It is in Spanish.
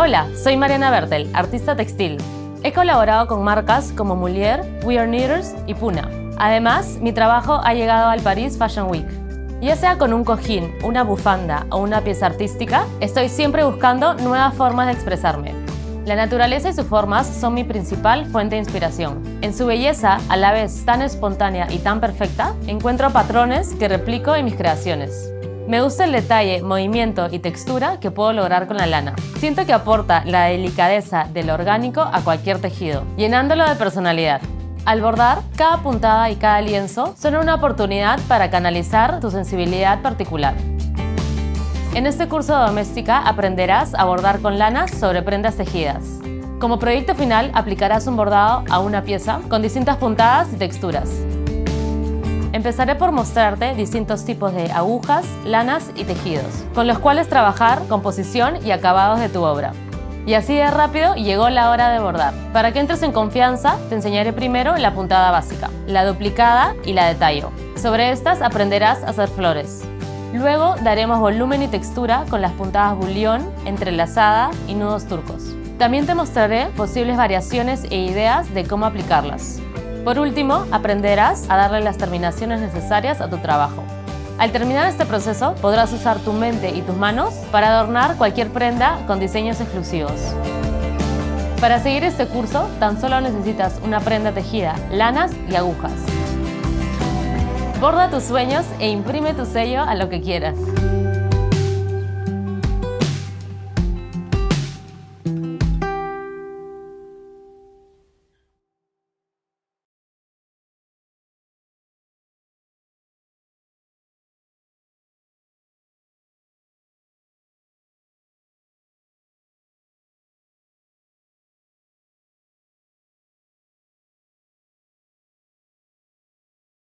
Hola, soy Mariana Bertel, artista textil. He colaborado con marcas como Moulier, We Are Knitters y Puna. Además, mi trabajo ha llegado al Paris Fashion Week. Ya sea con un cojín, una bufanda o una pieza artística, estoy siempre buscando nuevas formas de expresarme. La naturaleza y sus formas son mi principal fuente de inspiración. En su belleza, a la vez tan espontánea y tan perfecta, encuentro patrones que replico en mis creaciones. Me gusta el detalle, movimiento y textura que puedo lograr con la lana. Siento que aporta la delicadeza de lo orgánico a cualquier tejido, llenándolo de personalidad. Al bordar, cada puntada y cada lienzo son una oportunidad para canalizar tu sensibilidad particular. En este curso de doméstica aprenderás a bordar con lanas sobre prendas tejidas. Como proyecto final, aplicarás un bordado a una pieza con distintas puntadas y texturas. Empezaré por mostrarte distintos tipos de agujas, lanas y tejidos, con los cuales trabajar composición y acabados de tu obra. Y así de rápido llegó la hora de bordar. Para que entres en confianza, te enseñaré primero la puntada básica, la duplicada y la de tallo. Sobre estas aprenderás a hacer flores. Luego daremos volumen y textura con las puntadas bullión, entrelazada y nudos turcos. También te mostraré posibles variaciones e ideas de cómo aplicarlas. Por último, aprenderás a darle las terminaciones necesarias a tu trabajo. Al terminar este proceso, podrás usar tu mente y tus manos para adornar cualquier prenda con diseños exclusivos. Para seguir este curso, tan solo necesitas una prenda tejida, lanas y agujas. Borda tus sueños e imprime tu sello a lo que quieras.